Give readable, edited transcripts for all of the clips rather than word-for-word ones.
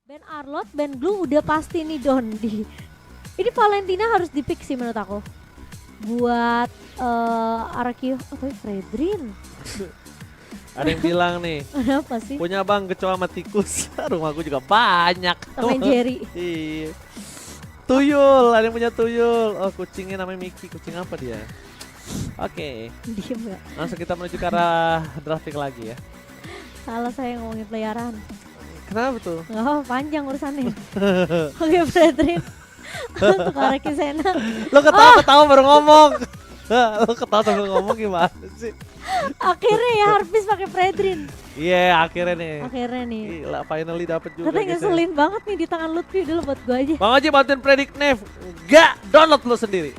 Ben Arlott, Ben Glue udah pasti nih Dondi. Ini Valentina harus di-pick sih menurut aku. Buat Araki atau Fredrin. Ada yang bilang nih, Kenapa sih? punya bang kecoa sama tikus. Rumahku juga banyak. Tom and Jerry. Iya. Tuyul, ada yang punya tuyul. Oh, kucingnya namanya Mickey. Kucing apa dia? Oke, Diem gak? langsung kita menuju ke arah drafting lagi ya. Salah saya ngomongin peliharaan. Kenapa tuh? Gak apa panjang urusannya. Oke Fredrin. Untuk Araki Sena. Lo ketawa-ketawa baru ngomong. Lo ketawa sambil ngomong gimana sih? Akhirnya ya Harpis pakai Fredrin. Iya, akhirnya nih. Akhirnya nih. Gila, finally dapet juga. Katanya guys ya. ngeselin banget nih di tangan Lutfi dulu buat gue aja. Bang Oji bantuin predik Nev. Enggak, download lo sendiri.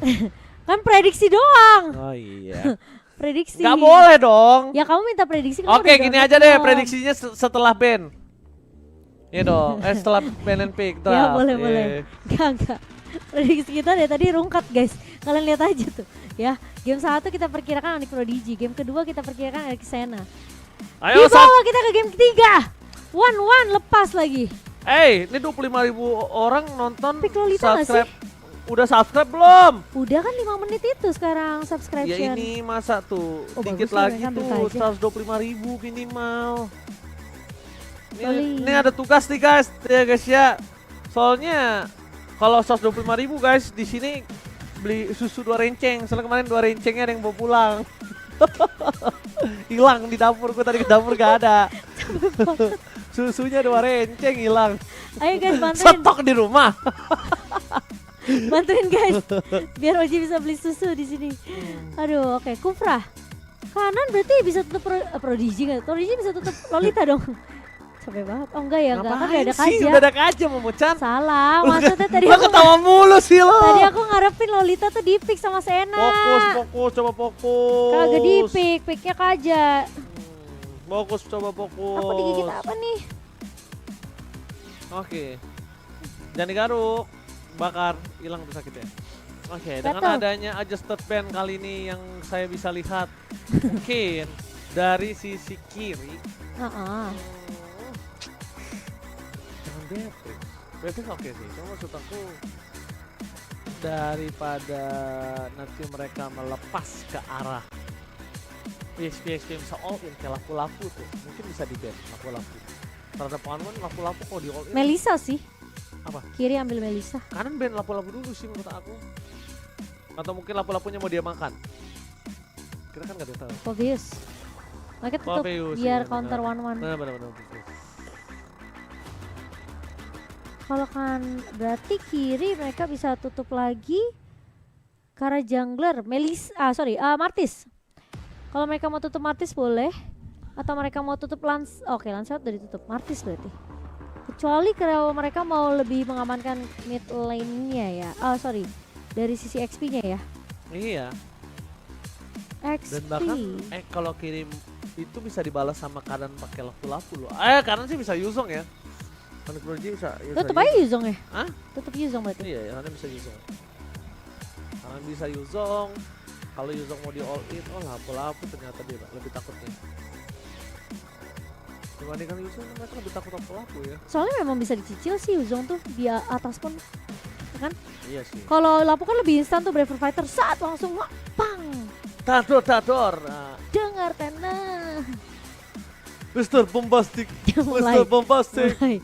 Kan prediksi doang. Oh iya. Prediksi. Gak boleh dong. Ya kamu minta prediksi. kamu Oke, udah gini download aja deh belum? prediksinya setelah ban. Iya dong, setelah ban and pick draft. Ya boleh Iya. boleh. Enggak. Prediksi kita dari tadi rungkat guys. Kalian lihat aja tuh. Ya, game 1 kita perkirakan Onyx Prodigy, game kedua kita perkirakan Araki Sena. Ayo Dibawa kita ke game ketiga. 1-1 lepas lagi. ini 25.000 orang nonton Pick Lolita nggak subscribe. Udah subscribe belum? Udah kan 5 menit itu sekarang Ya subscription. ini masa tuh Oh, dikit bagus lah, lagi mereka tuh ambil aja. 125.000 minimal. Loli. Ini ada tugas nih guys, ya guys ya. Soalnya kalau 125.000 guys di sini beli susu 2 renceng. Soalnya kemarin 2 rencengnya ada yang bawa pulang. Hilang di dapur, gue tadi ke dapur gak ada. Susunya 2 renceng hilang. Ayo guys bantuin. Stok di rumah. Bantuin guys. Biar Oji bisa beli susu di sini. Aduh, oke. Kufra. Kanan berarti bisa tutup Prodigy kan? Prodigy bisa tutup Lolita dong. Capek banget. Oh enggak ya, enggak. Kan udah ada sih? Kaja. Udah ada Kaja Momo-chan. Salah, maksudnya tadi Lo aku ketawa mulu sih lo. tadi aku ngarepin Lolita tuh di pick sama Sena. Fokus, coba fokus. Kagak di pick, picknya Kaja. Fokus, coba fokus. Aku digigit apa nih? Oke. Jangan digaruk. Bakar, hilang tuh sakitnya. Oke, dengan Betul. adanya adjusted band kali ini yang saya bisa lihat mungkin dari sisi kiri. Heeh. Jangan Beatrix. Beatrix oke sih, cuma maksud aku daripada nanti mereka melepas ke arah PSP bisa all in kayak lapu-lapu tuh, mungkin bisa di ban lapu-lapu. Terhadap One lapu-lapu kok di all in. Melisa sih. Apa? Kiri ambil Melisa. Kanan ban lapu-lapu dulu sih menurut aku. Atau mungkin lapu-lapunya mau dia makan. Kita kan gak tahu. Obvious. Mereka tutup Obvious, biar iya, counter benar. 1-1. Benar. Kalau kan berarti kiri mereka bisa tutup lagi karena jungler Martis. Kalau mereka mau tutup Martis boleh, atau mereka mau tutup Oke, Lancelot udah ditutup. Martis berarti. Kecuali kalau mereka mau lebih mengamankan mid lane-nya ya. Dari sisi XP-nya ya. Iya. XP. Dan bahkan kalau kirim itu bisa dibalas sama kanan pakai lapu-lapu loh. Kanan sih bisa Yuzong ya. Onyx Prodigy bisa. Tutup aja Yuzong ya? Hah? Tutup Yuzong berarti. Iya, kanan bisa Yuzong. Kanan bisa Yuzong. Kalau Yuzong mau di all in, lapu-lapu ternyata dia lebih takut nih. Dibandingkan Yuzong, mereka lebih takut lapu-lapu ya. Soalnya memang bisa dicicil sih Yuzong tuh di atas pun. Kan? Iya sih. Kalau lapu kan lebih instan tuh Braver Fighter saat langsung pang. Tador. Nah. Dengar tenang. Mr. Bombastic. Mulai. Mr. Bombastic. Mulai.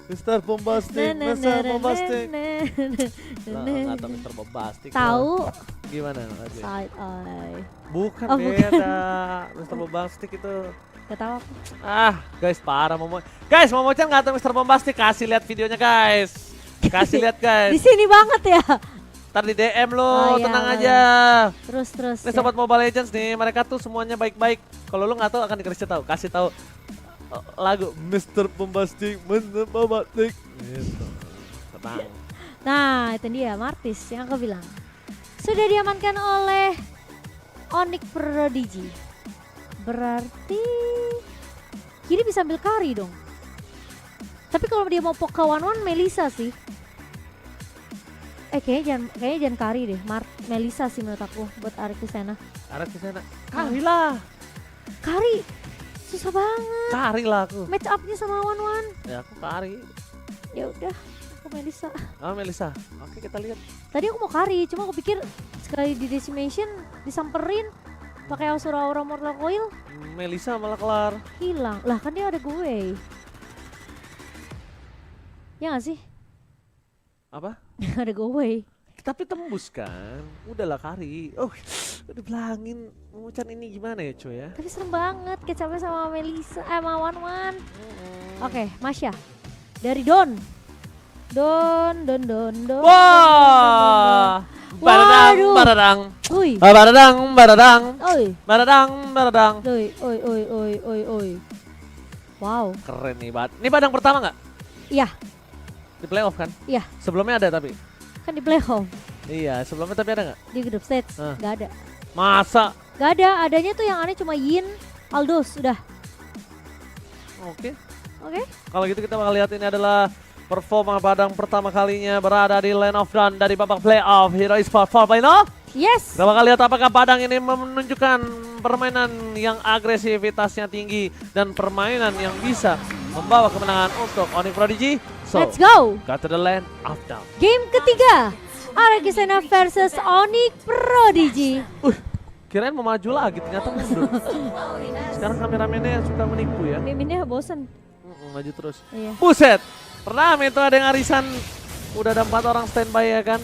Mr. Bombastic. Mr. Bombastic. Nggak tahu Mr. Bombastic. Tahu Gimana lagi? side eye. Bukan Oh, beda. Mr. Bombastic itu. Gak tahu aku. Guys parah Momo. Guys, Momo-chan nggak tahu Mr. Bombastic. Kasih lihat videonya guys. Kasih lihat Di guys. sini banget ya. Ntar di DM lo, Oh, iya, tenang boleh. aja. Terus Nih ya. sobat Mobile Legends nih, mereka tuh semuanya baik-baik. Kalau lu nggak tahu akan dikasih tahu. Kasih tahu lagu Mr. Bombastic, Mr. Bombastic. Gitu. Tenang. Nah itu dia Martis yang aku bilang. Sudah diamankan oleh Onyx Prodigy. Berarti kiri bisa ambil Kari dong. Tapi kalau dia mau poke one Melisa sih. Kayaknya jangan Kari deh. Melisa sih menurut aku buat Araki Sena. Arah ke sana. Kali lah. Kari Susah banget. Kari lah aku. Match up-nya sama Wan. Ya aku kari. Ya udah, aku Melissa. Ah Melissa. Oke kita lihat. Tadi aku mau kari, cuma aku pikir sekali di decimation disamperin pakai Asura Aura Mortal Coil Melissa malah kelar. hilang. Lah kan dia ada gue. Ya gak sih? Apa? Ada gue. Tapi tembus kan. Udahlah kari. Oh, udah bilangin Momo-chan ini gimana ya cuy ya. Tapi serem banget kecapnya sama Melissa, sama Wan. Oke, Masya. Dari Don. Wah. Baradang, Waduh. baradang. Oi. Baradang, baradang. Oi. Baradang, baradang. Oi. Wow. Keren nih, Ini badang pertama nggak? Iya, Di playoff kan? iya. Sebelumnya ada tapi. Kan di playoff. Iya, sebelumnya tapi ada nggak? Di group stage. Ah. Gak ada. Masa? Gak ada. Adanya tuh yang aneh cuma Yin, Aldos. Udah. Oke. Oke. Kalau gitu kita bakal lihat ini adalah performa badang pertama kalinya berada di Land of Dawn dari babak playoff Hero Esports 4.0. Yes. Kita bakal lihat apakah badang ini menunjukkan permainan yang agresivitasnya tinggi dan permainan yang bisa membawa kemenangan untuk Onyx Prodigy. So, Let's go. got to the Land of Dawn. Game ketiga. Arachisena versus Onyx Prodigy. Kirain mau maju lagi, ternyata mundur. Sekarang kameramennya suka menipu ya. Miminnya bosen. Maju terus. Iya. Buset, pertama itu ada yang arisan. Udah ada 4 orang standby ya kan.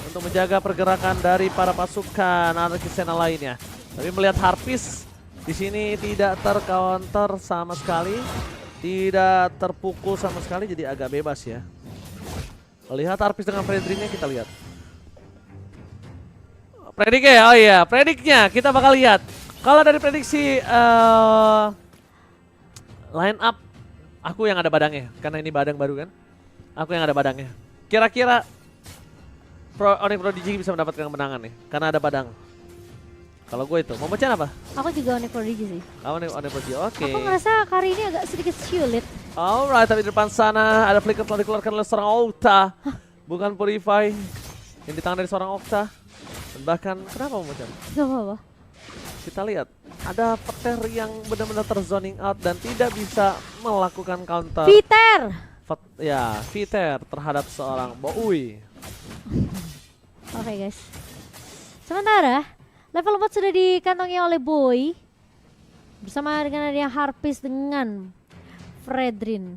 Untuk menjaga pergerakan dari para pasukan Arachisena lainnya. Tapi melihat Harpis di sini tidak tercounter sama sekali. Tidak terpukul sama sekali, jadi agak bebas ya. Lihat Harpis dengan Fredrinnya kita lihat. Prediknya, oh iya, prediknya kita bakal lihat. Kalau dari prediksi line up, aku yang ada badangnya, karena ini badang baru kan. Aku yang ada badangnya. Kira-kira Onyx Prodigy bisa mendapatkan kemenangan nih, karena ada badang. Kalau gue itu, mau Momo-chan apa? Aku juga Onyx Prodigy sih. Onyx Prodigy, oke. Aku ngerasa kali ini agak sedikit sulit. Alright, tapi di depan sana ada flicker telah dikeluarkan oleh seorang Okta. Bukan Purify yang di tangan dari seorang Okta. Dan bahkan, kenapa Momo-chan? Gak apa-apa. Kita lihat, ada Peter yang benar-benar terzoning out dan tidak bisa melakukan counter. Peter. Ya, Peter terhadap seorang Boui. Oke guys. Sementara, level 4 sudah dikantongi oleh Boy. Bersama dengan adanya Harpis dengan Fredrin.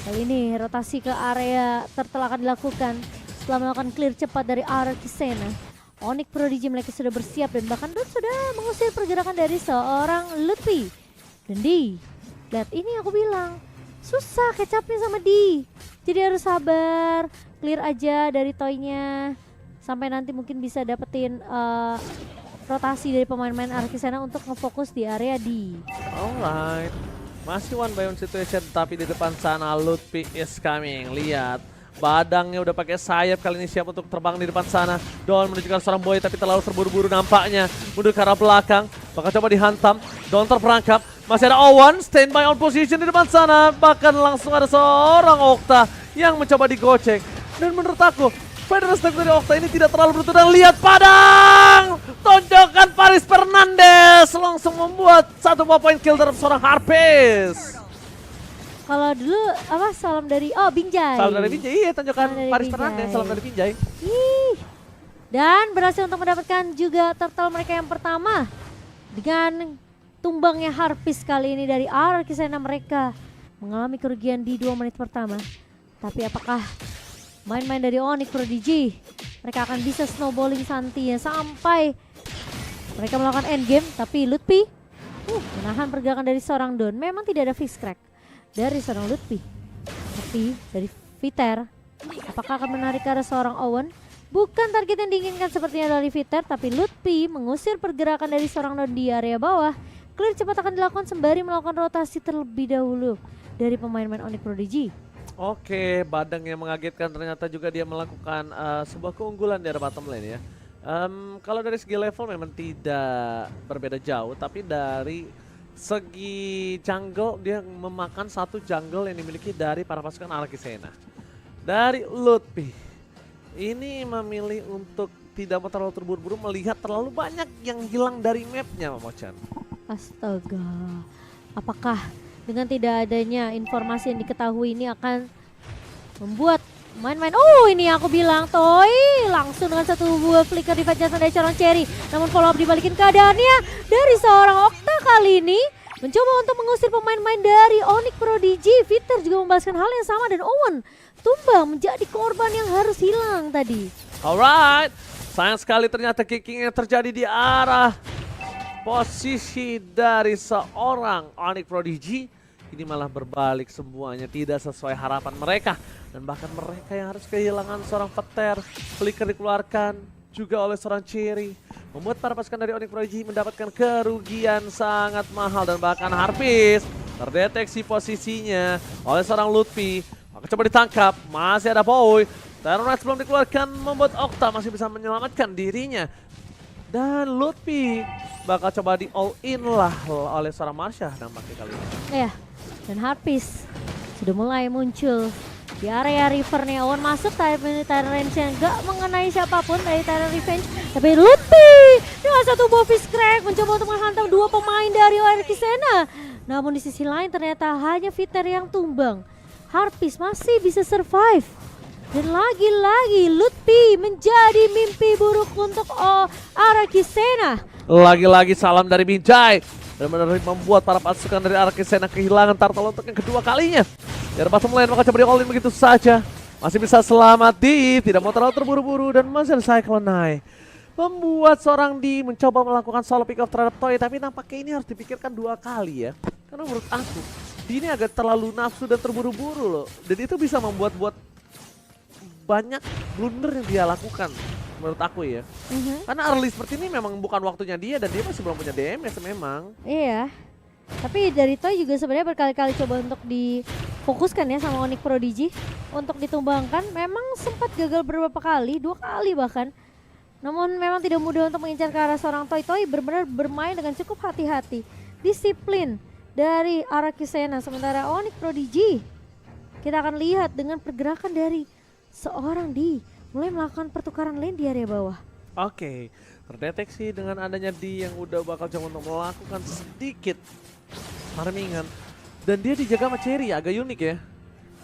Kali ini rotasi ke area turtle akan dilakukan setelah melakukan clear cepat dari Arachisena. Onyx Prodigy mereka sudah bersiap dan bahkan sudah mengusir pergerakan dari seorang Lutfi. Dan Di, lihat ini aku bilang, susah kecapnya sama Di. Jadi harus sabar, clear aja dari toynya. Sampai nanti mungkin bisa dapetin rotasi dari pemain-pemain Arachisena untuk ngefokus di area D. Alright, masih one by one situation tapi di depan sana Lutfi is coming. Lihat, badangnya udah pakai sayap kali ini siap untuk terbang di depan sana. Don menunjukkan seorang Boy tapi terlalu terburu-buru nampaknya. Mundur ke arah belakang, bakal coba dihantam. Don terperangkap, masih ada Owen standby on position di depan sana. Bahkan langsung ada seorang Okta yang mencoba digocek. Dan menurut aku, Federal Step dari Okta ini tidak terlalu beruntung. Dan lihat padang, tonjokan Paris Fernandes langsung membuat 1 point kill terhadap seorang Harpis. Kalau dulu apa salam dari Binjai. Salam dari Binjai, iya tonjokan Salam dari Paris Binjai. Fernandes, salam dari Binjai. Ih. Dan berhasil untuk mendapatkan juga turtle mereka yang pertama dengan tumbangnya Harpis kali ini dari Arachisena. Mereka mengalami kerugian di 2 menit pertama. Tapi apakah main-main dari Onyx Prodigy mereka akan bisa snowballing santinya sampai mereka melakukan endgame? Tapi Lutfi menahan pergerakan dari seorang Don. Memang tidak ada fix crack dari seorang Lutfi, tapi dari Peter apakah akan menarik ke arah seorang Owen? Bukan target yang diinginkan sepertinya dari Peter, tapi Lutfi mengusir pergerakan dari seorang Don di area bawah. Clear cepat akan dilakukan sembari melakukan rotasi terlebih dahulu dari pemain-pemain Onyx Prodigy. Oke, badang yang mengagetkan ternyata juga dia melakukan sebuah keunggulan di area bottom lane ya. Kalau dari segi level memang tidak berbeda jauh, tapi dari segi jungle dia memakan 1 jungle yang dimiliki dari para pasukan Arachisena. Dari Lutfi ini memilih untuk tidak mau terlalu terburu-buru melihat terlalu banyak yang hilang dari mapnya, Momo-chan. Astaga. Apakah dengan tidak adanya informasi yang diketahui ini akan membuat main-main. Oh, ini aku bilang Toy langsung dengan satu buah flicker di Judgment dari seorang Cherry. Namun follow up dibalikin keadaannya dari seorang Okta kali ini. Mencoba untuk mengusir pemain-pemain dari Onyx Prodigy. Fitter juga membalaskan hal yang sama dan Owen tumbang menjadi korban yang harus hilang tadi. Alright, sayang sekali ternyata kicking yang terjadi di arah posisi dari seorang Onyx Prodigy. Ini malah berbalik semuanya, tidak sesuai harapan mereka. Dan bahkan mereka yang harus kehilangan seorang Veter. Flicker dikeluarkan juga oleh seorang Cherry. Membuat para pasukan dari Onyx Prodigy mendapatkan kerugian sangat mahal. Dan bahkan Harpis terdeteksi posisinya oleh seorang Lutfi. Maka coba ditangkap, masih ada Boy. Terrorize belum dikeluarkan, membuat Okta masih bisa menyelamatkan dirinya. Dan Lutfi bakal coba di all in lah oleh seorang Marsha nampaknya kali ini. Ya, dan Harpis sudah mulai muncul di area river nih. Owen masuk, Tyrant range yang gak mengenai siapapun dari Tyrant Revenge. Tapi Lutfi dengan satu buah fish crack mencoba untuk menghantam dua pemain dari OR Kisena. Namun di sisi lain ternyata hanya Fitter yang tumbang. Harpis masih bisa survive. Dan lagi-lagi Lutfi menjadi mimpi buruk untuk Arakisena. Lagi-lagi salam dari Binjai. Benar-benar membuat para pasukan dari Arakisena kehilangan turtle untuk yang kedua kalinya. Dari bottom lane maka coba di all-in begitu saja. Masih bisa selamat di, tidak mau terlalu terburu-buru dan masih ada Cyclone Eye. Membuat seorang di mencoba melakukan solo pick off terhadap Toy, tapi nampaknya ini harus dipikirkan dua kali ya. Karena menurut aku, di ini agak terlalu nafsu dan terburu-buru loh. Dan itu bisa membuat banyak blunder yang dia lakukan menurut aku ya. Karena early seperti ini memang bukan waktunya dia dan dia masih belum punya DMS memang. Iya. Tapi dari Toy juga sebenarnya berkali-kali coba untuk difokuskan ya sama Onyx Prodigy untuk ditumbangkan. Memang sempat gagal beberapa kali, 2 kali bahkan. Namun memang tidak mudah untuk mengincar ke arah seorang Toy. Toy benar-benar bermain dengan cukup hati-hati. Disiplin dari Arakisena. Sementara Onyx Prodigy kita akan lihat dengan pergerakan dari seorang di mulai melakukan pertukaran lane di area bawah. Oke, terdeteksi dengan adanya di yang udah bakal coba untuk melakukan sedikit farmingan. Dan dia dijaga sama Cherry, agak unik ya.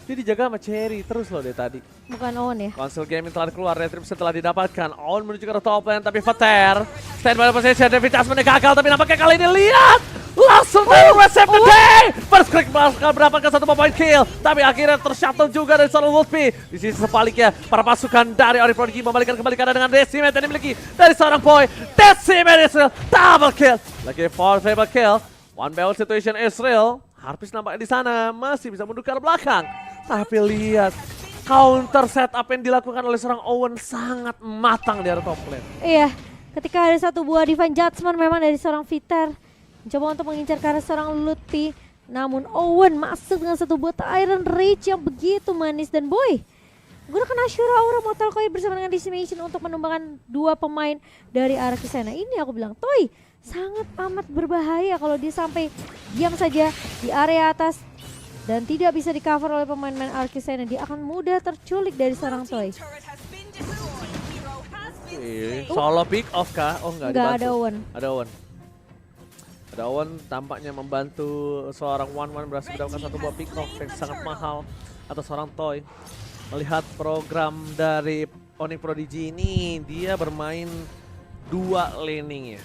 Dia dijaga sama Cherry terus loh dari tadi. Bukan Owen ya? Console Gaming telah keluar, retribusi telah didapatkan. Owen menuju ke top lane tapi Veter. Stand by position, David Jasmine gagal tapi nampaknya kali ini lihat. Langsung dari Receive the Day. First click bakal mendapatkan satu point kill. Tapi akhirnya tershuttle juga dari seorang Lutfi. Di sisi sebaliknya, para pasukan dari Onyx Prodigy membalikkan kembali keadaan dengan Decimate yang dimiliki dari seorang Boy. Decimate Israel, double kill. Lagi for favor kill. One by one situation Israel. Harpis nampaknya di sana masih bisa mundur ke arah belakang. Tapi lihat counter setup yang dilakukan oleh seorang Owen sangat matang di area top lane. Iya, ketika ada satu buah Divine Judgment memang dari seorang Fitter mencoba untuk mengincar ke arah seorang Lutfi. Namun Owen masuk dengan satu buah Iron Rage yang begitu manis. Dan Boy gunakan Ashura Aura Mortal Coil bersama dengan Decimation untuk menumbangkan dua pemain dari Arakisena. Ini aku bilang Toy sangat amat berbahaya kalau dia sampai diam saja di area atas dan tidak bisa di cover oleh pemain-pemain Arakisena. Dia akan mudah terculik dari seorang Toy. Solo pick off kah? Oh enggak ada Owen. Ada Owen. Ada Owen tampaknya membantu seorang One berhasil mendapatkan satu buah pick off yang sangat mahal atau seorang Toy. Melihat program dari Onyx Prodigy ini, dia bermain dua laning ya.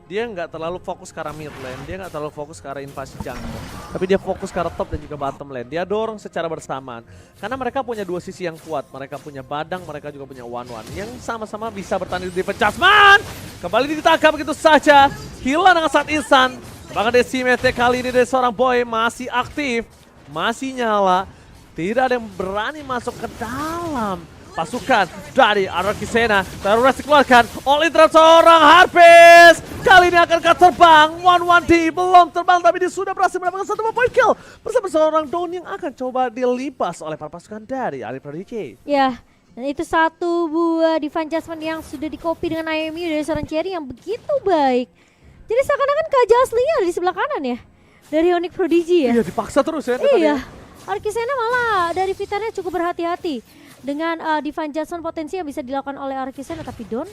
Dia nggak terlalu fokus ke arah mid lane, dia nggak terlalu fokus ke arah invasi jungle. Tapi dia fokus ke arah top dan juga bottom lane. Dia dorong secara bersamaan. Karena mereka punya dua sisi yang kuat. Mereka punya Badang, mereka juga punya One yang sama-sama bisa bertanding di Defense Jasmine. Kembali ditangkap begitu saja. Hilang dengan saat instan. Bahkan Decimate kali ini dari seorang Boy masih aktif. Masih nyala. Tidak ada yang berani masuk ke dalam pasukan dari Arakisena. Terus dikeluarkan oleh seorang Harpis. Kali ini akan terbang. 1-1D belum terbang tapi dia sudah berhasil mendapatkan satu point kill bersama seorang Dawn yang akan coba dilipas oleh para pasukan dari Onyx Prodigy. Ya, dan itu satu buah Divine Judgment yang sudah dikopi dengan IMU dari seorang Cherry yang begitu baik. Jadi seakan-akan Kajah aslinya ada di sebelah kanan ya dari Onyx Prodigy ya. Iya, dipaksa terus ya. Iya, Arakisena malah dari fiturnya cukup berhati-hati dengan Divine Judgment potensi yang bisa dilakukan oleh Arakisena. Tapi Dawn,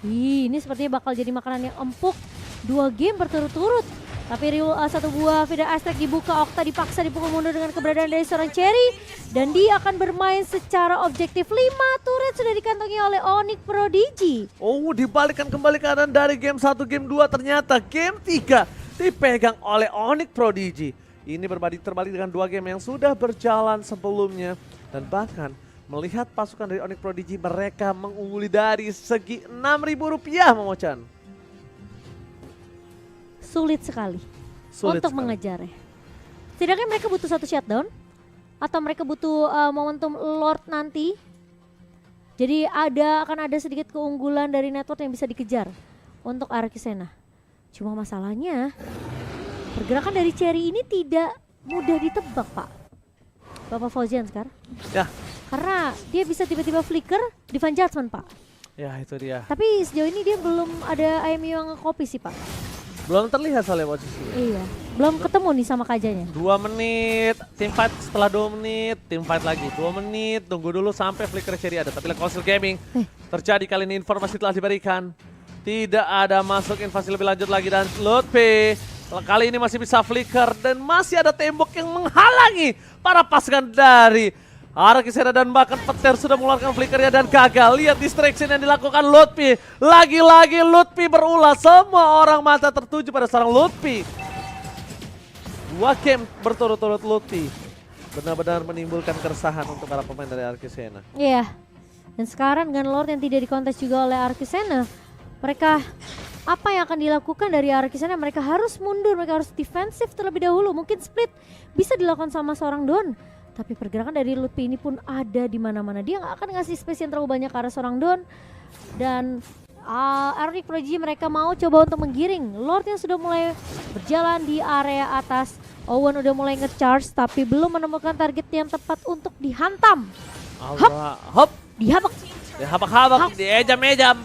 ini sepertinya bakal jadi makanan yang empuk 2 game berturut-turut Tapi satu buah feeder airstrike dibuka, Okta dipaksa dipukul mundur dengan keberadaan dari seorang Cherry. Dan dia akan bermain secara objektif. 5 turret sudah dikantongi oleh Onyx Prodigy. Oh, dibalikkan kembali keadaan dari game 1, game 2. Ternyata game 3 dipegang oleh Onyx Prodigy. Ini terbalik dengan 2 game yang sudah berjalan sebelumnya. Dan bahkan melihat pasukan dari Onyx Prodigy, mereka mengungguli dari segi Rp6.000, Momochan. Sulit sekali Sulit untuk sekali. mengejarnya. Setidaknya mereka butuh satu shutdown. Atau mereka butuh momentum Lord nanti. Jadi akan ada sedikit keunggulan dari network yang bisa dikejar untuk Arkisena. Cuma masalahnya pergerakan dari Cherry ini tidak mudah ditebak, Pak. Bapak Fauzian sekarang. Ya. Karena dia bisa tiba-tiba flicker Divine Judgment, Pak. Ya, itu dia. Tapi sejauh ini dia belum ada IMU yang nge-copy sih, Pak. Belum terlihat soalnya posisinya. Iya, belum ketemu nih sama kajanya. 2 menit, team fight setelah 2 menit, team fight lagi 2 menit, tunggu dulu sampai flicker Cherry ada. Tapi Council Gaming terjadi kali ini, informasi telah diberikan. Tidak ada masuk invasi lebih lanjut lagi dan Lutfi kali ini masih bisa flicker dan masih ada tembok yang menghalangi para pasukan dari Arkisena dan bahkan Petir sudah mengeluarkan flickernya dan gagal. Lihat distraction yang dilakukan Lutfi. Lagi-lagi Lutfi berulah. Semua orang mata tertuju pada seorang Lutfi. 2 game berturut-turut Lutfi benar-benar menimbulkan keresahan untuk para pemain dari Arkisena. Iya. Dan sekarang dengan Lord yang tidak dikontes juga oleh Arkisena, mereka apa yang akan dilakukan dari Arkisena? Mereka harus mundur, mereka harus defensif terlebih dahulu. Mungkin split bisa dilakukan sama seorang Don. Tapi pergerakan dari Lutfi ini pun ada di mana-mana. Dia nggak akan ngasih space yang terlalu banyak ke arah seorang Don. Dan Onyx Prodigy mereka mau coba untuk menggiring. Lord yang sudah mulai berjalan di area atas. Owen udah mulai nge-charge tapi belum menemukan target yang tepat untuk dihantam. Allah, hop, Dihabak. dihabak-habak, diejam-ejam.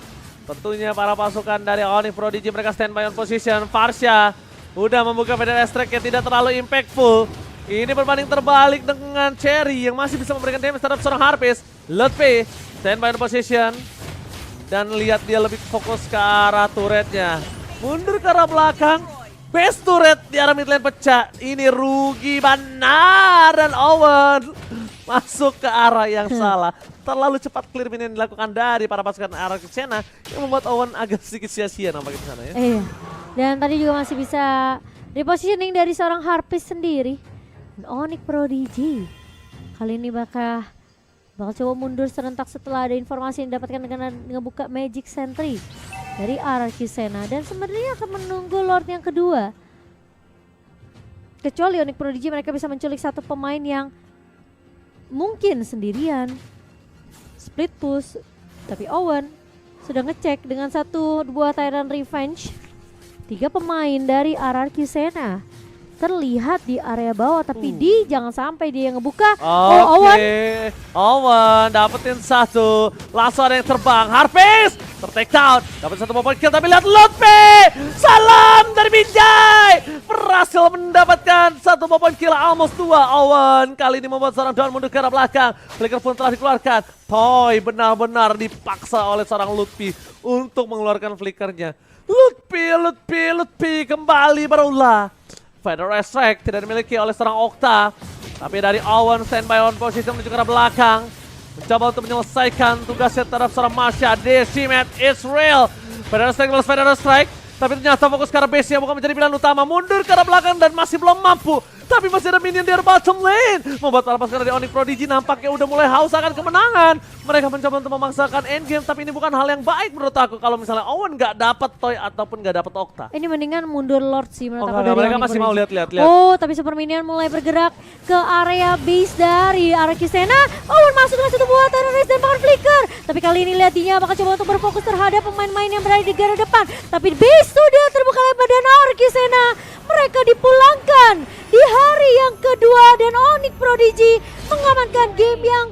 Tentunya para pasukan dari Onyx Prodigy mereka standby on position. Farsha udah membuka feeder airstrike yang tidak terlalu impactful. Ini berbanding terbalik dengan Cherry yang masih bisa memberikan damage terhadap seorang Harpist. Lutfi standby on position. Dan lihat dia lebih fokus ke arah turretnya. Mundur ke arah belakang. Base turret di arah mid lane pecah. Ini rugi benar dan Owen masuk ke arah yang salah. Terlalu cepat clear min yang dilakukan dari para pasukan Arkisena yang membuat Owen agak sedikit sia-sia nampaknya di sana ya. Iya. Dan tadi juga masih bisa repositioning dari seorang Harpist sendiri. Dan Onyx Prodigy kali ini bakal coba mundur serentak setelah ada informasi yang didapatkan dengan ngebuka Magic Sentry dari Arkisena. Dan sebenarnya akan menunggu Lord yang kedua. Kecuali Onyx Prodigy mereka bisa menculik satu pemain yang mungkin sendirian. Split push. Tapi Owen sudah ngecek dengan 1 buah Tyrant Revenge. 3 pemain dari Arkisena terlihat di area bawah, tapi jangan sampai dia yang ngebuka. Oke, Owen dapetin 1, langsung ada yang terbang. Harpist ter-take down, dapat 1 point kill, tapi lihat Lutfi, salam dari Binjai, berhasil mendapatkan 1 point kill, almost 2. Owen kali ini membuat seorang down mundur ke arah belakang. Flicker pun telah dikeluarkan. Toy benar-benar dipaksa oleh seorang Lutfi untuk mengeluarkan flickernya. Lutfi kembali berulah. Feather Airstrike tidak dimiliki oleh seorang Okta. Tapi dari Owen standby on position menuju ke arah belakang. Mencoba untuk menyelesaikan tugasnya terhadap seorang Marsha. Decimate Israel. Feather Airstrike balas Feather Airstrike. Tapi ternyata fokus ke arah base yang bukan menjadi pilihan utama. Mundur ke arah belakang dan masih belum mampu. Tapi masih ada minion di bottom lane. Membuat para pasukan dari Onyx Prodigy nampaknya udah mulai haus akan kemenangan. Mereka mencoba untuk memaksakan endgame, tapi ini bukan hal yang baik menurut aku. Kalau misalnya Owen nggak dapat Toy ataupun nggak dapat Okta. Ini mendingan mundur Lord sih menurut aku Enggak, dari mereka Onyx masih mau Prodigy. lihat. Oh, tapi super minion mulai bergerak ke area base dari Arkisena. Owen masuk dengan 1 buah terrorist dan bahkan flicker. Tapi kali ini lihat dia bakal coba untuk berfokus terhadap pemain-pemain yang berada di garda depan. Tapi base sudah terbuka lebar dan Arkisena mereka dipulangkan di hari yang kedua dan Onyx Prodigy mengamankan game yang